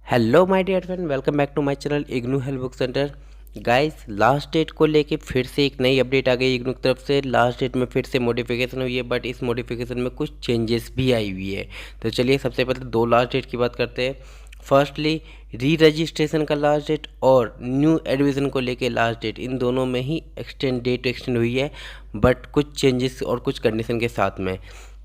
Hello my dear friend, welcome back to my channel IGNOU help book centre. Guys, last date को लेके फिर से एक नई अपडेट आ गई इग्नू की तरफ से। लास्ट डेट में फिर से मॉडिफिकेशन हुई है, बट इस मॉडिफिकेशन में कुछ चेंजेस भी आई हुई है। तो चलिए सबसे पहले दो लास्ट डेट की बात करते हैं। फर्स्टली, री रजिस्ट्रेशन का लास्ट डेट और न्यू एडमिशन को लेके लास्ट डेट, इन दोनों में ही डेट एक्सटेंड हुई है, बट कुछ चेंजेस और कुछ कंडीशन के साथ में।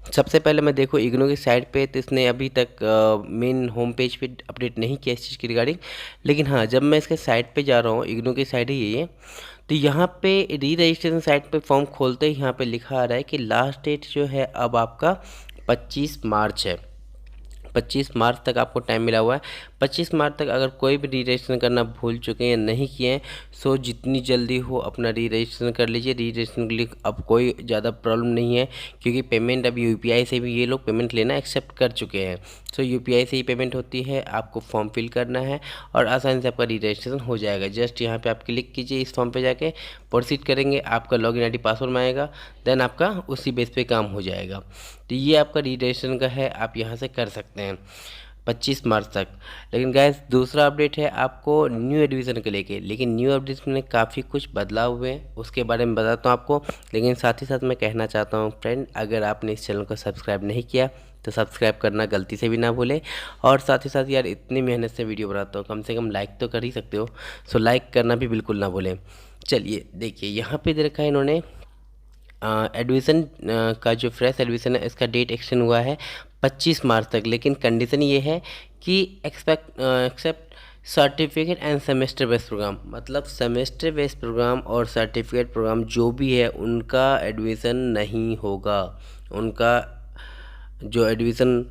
सबसे पहले मैं देखो इग्नू की साइट पे, तो इसने अभी तक मेन होम पेज पे अपडेट नहीं किया इस चीज़ की रिगार्डिंग। लेकिन हाँ, जब मैं इसके साइट पे जा रहा हूँ, इग्नू की साइट ही यही है, तो यहाँ पे री रजिस्ट्रेशन साइट पे फॉर्म खोलते ही यहाँ पे लिखा आ रहा है कि लास्ट डेट जो है अब आपका 25 मार्च है। 25 मार्च तक आपको टाइम मिला हुआ है। 25 मार्च तक अगर कोई भी री रजिस्ट्रेशन करना भूल चुके हैं या नहीं किए हैं, सो जितनी जल्दी हो अपना री रजिस्ट्रेशन कर लीजिए। री रजिस्ट्रेशन के लिए अब कोई ज़्यादा प्रॉब्लम नहीं है, क्योंकि पेमेंट अब यूपीआई से भी ये लोग पेमेंट लेना एक्सेप्ट कर चुके हैं। सो यूपीआई से ही पेमेंट होती है, आपको फॉर्म फिल करना है और आसानी से आपका री रजिस्ट्रेशन हो जाएगा। जस्ट यहाँ पे आप क्लिक कीजिए, इस फॉर्म पे जाके प्रोसीड करेंगे, आपका लॉगिन आईडी पासवर्ड मांगेगा, देन आपका उसी बेस पे काम हो जाएगा। तो ये आपका री रजिस्ट्रेशन का है, आप यहाँ से कर सकते हैं 25 मार्च तक। लेकिन गैस, दूसरा अपडेट है आपको न्यू एडमिशन के लेके। लेकिन न्यू एडमिशन में काफ़ी कुछ बदलाव हुए हैं, उसके बारे में बताता हूँ आपको। लेकिन साथ ही साथ मैं कहना चाहता हूँ फ्रेंड, अगर आपने इस चैनल को सब्सक्राइब नहीं किया तो सब्सक्राइब करना गलती से भी ना भूलें। और साथ ही साथ यार, इतनी मेहनत से वीडियो बनाता हूँ, कम से कम लाइक तो कर ही सकते हो, सो लाइक करना भी बिल्कुल ना भूलें। चलिए देखिए, यहाँ पे दे रखा है इन्होंने एडमिशन का जो फ्रेश एडमिशन है, इसका डेट एक्सटेंड हुआ है 25 मार्च तक। लेकिन कंडीशन ये है कि except certificate and semester based programme, मतलब सेमेस्टर बेस्ड प्रोग्राम और सर्टिफिकेट प्रोग्राम जो भी है उनका एडमिशन नहीं होगा। उनका जो एडमिशन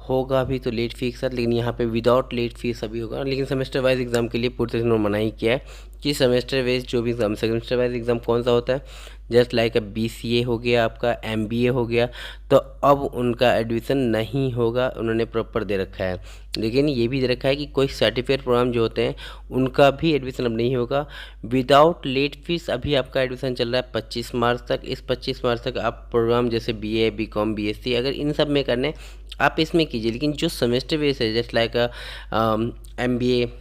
होगा अभी तो लेट फी के साथ, लेकिन यहाँ पे विदाउट लेट फीस अभी होगा। लेकिन सेमेस्टर वाइज एग्ज़ाम के लिए पूरी तरह से उन्होंने मना ही किया है कि सेमेस्टर वाइज जो भी एग्ज़ाम, सेमेस्टर वाइज एग्ज़ाम कौन सा होता है, जस्ट लाइक बीसीए हो गया, आपका एमबीए हो गया, तो अब उनका एडमिशन नहीं होगा, उन्होंने प्रॉपर दे रखा है। लेकिन ये भी दे रखा है कि कोई सर्टिफिकेट प्रोग्राम जो होते हैं उनका भी एडमिशन अब नहीं होगा विदाउट लेट फीस। अभी आपका एडमिशन चल रहा है 25 मार्च तक। इस 25 मार्च तक आप प्रोग्राम जैसे बीए, बीकॉम, बीएससी, अगर इन सब में करने आप इसमें कीजिए। लेकिन जो सेमेस्टर बेस है, जस्ट लाइक एमबीए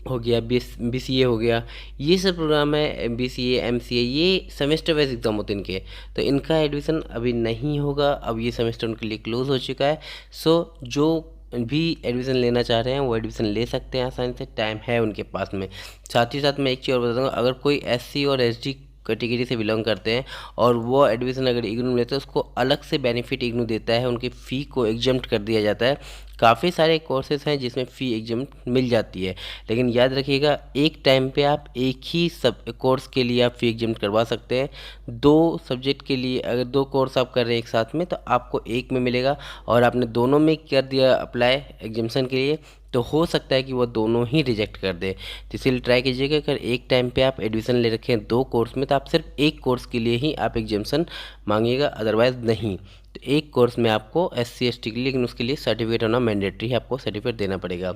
हो गया, बीसीए हो गया, ये सब प्रोग्राम है, बीसीए, एमसीए, ये सेमेस्टर वाइज एग्ज़ाम होते हैं इनके, तो इनका एडमिशन अभी नहीं होगा। अब ये सेमेस्टर उनके लिए क्लोज हो चुका है। सो जो भी एडमिशन लेना चाह रहे हैं वो एडमिशन ले सकते हैं आसानी से, टाइम है उनके पास में। साथ ही साथ मैं एक चीज़ और बता दूँगा, अगर कोई एससी और एसटी कैटेगरी से बिलोंग करते हैं और वो एडमिशन अगर इग्नू में लेते हैं, उसको अलग से बेनिफिट इग्नू देता है, उनकी फ़ी को एग्जम्प्ट कर दिया जाता है। काफ़ी सारे कोर्सेज हैं जिसमें फ़ी एग्जम्प्ट मिल जाती है, लेकिन याद रखिएगा एक टाइम पे आप एक ही सब कोर्स के लिए आप फ़ी एग्जम्प्ट करवा सकते हैं। दो सब्जेक्ट के लिए अगर दो कोर्स आप कर रहे हैं एक साथ में, तो आपको एक में मिलेगा, और आपने दोनों में कर दिया अप्लाई एग्जामिशन के लिए, तो हो सकता है कि वो दोनों ही रिजेक्ट कर दे। तो इसलिए ट्राई कीजिएगा, अगर एक टाइम पे आप एडमिशन ले रखे हैं दो कोर्स में, तो आप सिर्फ एक कोर्स के लिए ही आप एग्जामिशन मांगिएगा, अदरवाइज़ नहीं। तो एक कोर्स में आपको एससी एसटी के लिए, लेकिन उसके लिए सर्टिफिकेट होना मैंडेटरी है, आपको सर्टिफिकेट देना पड़ेगा।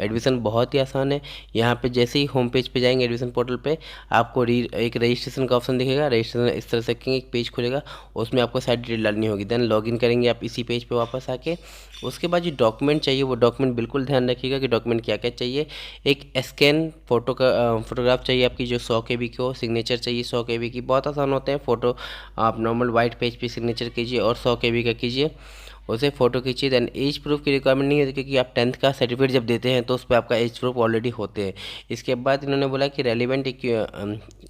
एडमिशन बहुत ही आसान है। यहाँ पे जैसे ही होम पेज पे जाएंगे एडमिशन पोर्टल पे, आपको एक रजिस्ट्रेशन का ऑप्शन दिखेगा। रजिस्ट्रेशन इस तरह से एक पेज खुलेगा, उसमें आपको सारी डिटेल डालनी होगी, देन लॉगिन करेंगे आप इसी पेज पे वापस आके। उसके बाद जो डॉक्यूमेंट चाहिए वो डॉक्यूमेंट बिल्कुल ध्यान रखिएगा कि डॉक्यूमेंट क्या क्या चाहिए। एक स्कैन फोटोग्राफ चाहिए आपकी, जो 100 KB की हो। सिग्नेचर चाहिए 100 KB की, बहुत आसान होते हैं फ़ोटो। आप नॉर्मल वाइट पेज पे सिग्नेचर कीजिए और 100 KB का कीजिए, उसे फ़ोटो खींचिए। दैन एज प्रूफ की रिक्वायरमेंट नहीं होती, क्योंकि आप 10th का सर्टिफिकेट जब देते हैं तो उस पर आपका एज प्रूफ ऑलरेडी होते हैं। इसके बाद इन्होंने बोला कि रेलिवेंट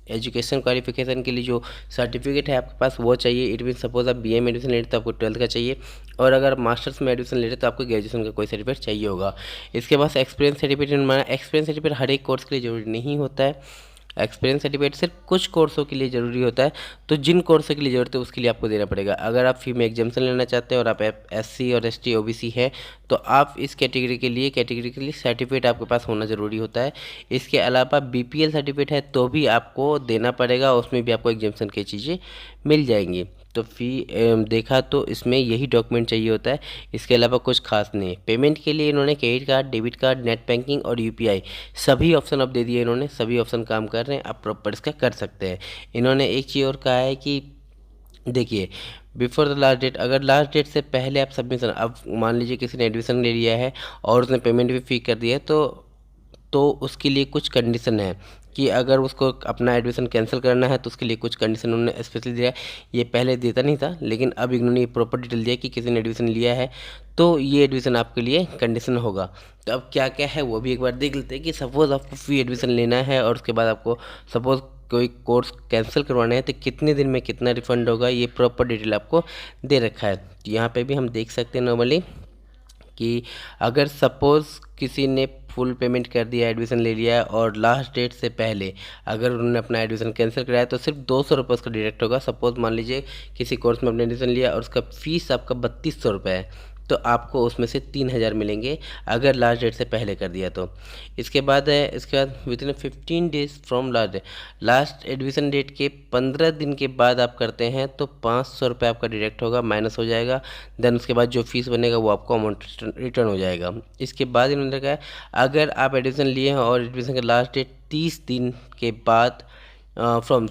एजुकेशन क्वालिफिकेशन के लिए जो सर्टिफिकेट है आपके पास वो चाहिए। इट मीन सपोज आप बीए में एडमिशन ले रहे तो आपको 12th का चाहिए, और अगर मास्टर्स में एडमिशन ले रहे तो आपको ग्रेजुएशन का कोई सर्टिफिकेट चाहिए होगा। इसके बाद एक्सपीरियंस सर्टिफिकेट, एक्सपीरियंस सर्टिफिकेट हर एक कोर्स के लिए जरूरी नहीं होता है। एक्सपीरियंस सर्टिफिकेट सिर्फ कुछ कोर्सों के लिए ज़रूरी होता है, तो जिन कोर्सों के लिए ज़रूरत है उसके लिए आपको देना पड़ेगा। अगर आप फी में एग्जामेशन लेना चाहते हैं और आप एससी और एसटी ओबीसी है, तो आप इस कैटेगरी के लिए सर्टिफिकेट आपके पास होना ज़रूरी होता है। इसके अलावा बीपीएल सर्टिफिकेट है तो भी आपको देना पड़ेगा, उसमें भी आपको एग्जामेशन की चीज़ें मिल जाएंगी। तो फ़ी देखा तो इसमें यही डॉक्यूमेंट चाहिए होता है, इसके अलावा कुछ खास नहीं। पेमेंट के लिए इन्होंने credit card, debit card, net banking और यूपीआई सभी ऑप्शन अब दे दिए इन्होंने, सभी ऑप्शन काम कर रहे हैं, आप प्रॉपर इसका कर सकते हैं। इन्होंने एक चीज़ और कहा है कि देखिए, बिफोर द लास्ट डेट, अगर लास्ट डेट से पहले आप सबमिशन, अब मान लीजिए किसी ने एडमिशन ले लिया है और उसने पेमेंट भी फी कर दिया है, तो उसके लिए कुछ कंडीशन है कि अगर उसको अपना एडमिशन कैंसिल करना है तो उसके लिए कुछ कंडीशन उन्होंने स्पेशली दिया है। ये पहले देता नहीं था, लेकिन अब इन्होंने ये प्रॉपर डिटेल दिया कि किसी ने एडमिशन लिया है तो ये एडमिशन आपके लिए कंडीशन होगा। तो अब क्या क्या है वो भी एक बार देख लेते हैं कि सपोज़ आपको फ्री एडमिशन लेना है और उसके बाद आपको सपोज़ कोई कोर्स कैंसिल करवाना है तो कितने दिन में कितना रिफंड होगा, ये प्रॉपर डिटेल आपको दे रखा है। तो यहाँ पे भी हम देख सकते हैं नॉर्मली कि अगर सपोज़ किसी ने फुल पेमेंट कर दिया, एडमिशन ले लिया है और लास्ट डेट से पहले अगर उन्होंने अपना एडमिशन कैंसिल कराया तो सिर्फ 200 रुपये उसका डिडक्ट होगा। सपोज़ मान लीजिए किसी कोर्स में आपने एडमिशन लिया और उसका फीस आपका 3200 रुपये है, तो आपको उसमें से 3000 मिलेंगे अगर लास्ट डेट से पहले कर दिया तो। इसके बाद है, इसके बाद within 15 days from last admission date के 15 दिन के बाद आप करते हैं तो 500 रुपये आपका डिडक्ट होगा, माइनस हो जाएगा। देन उसके बाद जो फीस बनेगा वो आपको अमाउंट रिटर्न हो जाएगा। इसके बाद इन्होंने कहा अगर आप एडमिशन लिए हैं और एडमिशन का लास्ट डेट 30 दिन के बाद फ्रॉम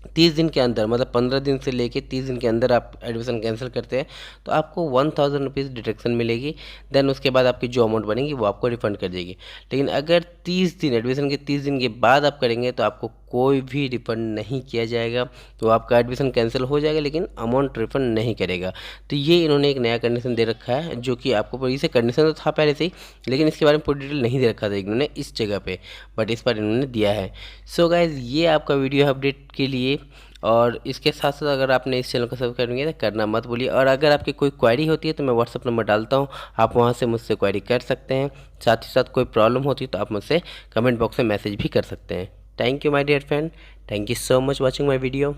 30 दिन के अंदर, मतलब 15 दिन से लेके 30 दिन के अंदर आप एडमिशन कैंसिल करते हैं तो आपको 1000 रुपीज़ डिडक्शन मिलेगी। देन उसके बाद आपकी जो अमाउंट बनेगी वो आपको रिफंड कर देगी। लेकिन अगर 30 दिन, एडमिशन के 30 दिन के बाद आप करेंगे तो आपको कोई भी रिफंड नहीं किया जाएगा। तो आपका एडमिशन कैंसिल हो जाएगा लेकिन अमाउंट रिफंड नहीं करेगा। तो ये इन्होंने एक नया कंडीशन दे रखा है जो कि आपको पूरी से कंडीशन तो था पहले से ही, लेकिन इसके बारे में पूरी डिटेल नहीं दे रखा था इन्होंने इस जगह पे, बट इस बार इन्होंने दिया है। सो गाइज, ये आपका वीडियो अपडेट के लिए। और इसके साथ साथ अगर आपने इस चैनल को सब्सक्राइब नहीं किया तो करना मत भूलिए। और अगर आपकी कोई क्वेरी होती है तो मैं व्हाट्सअप नंबर डालता हूँ, आप वहाँ से मुझसे क्वेरी कर सकते हैं। साथ ही साथ कोई प्रॉब्लम होती है तो आप मुझसे कमेंट बॉक्स में मैसेज भी कर सकते हैं। Thank you my dear friend, thank you so much watching my video.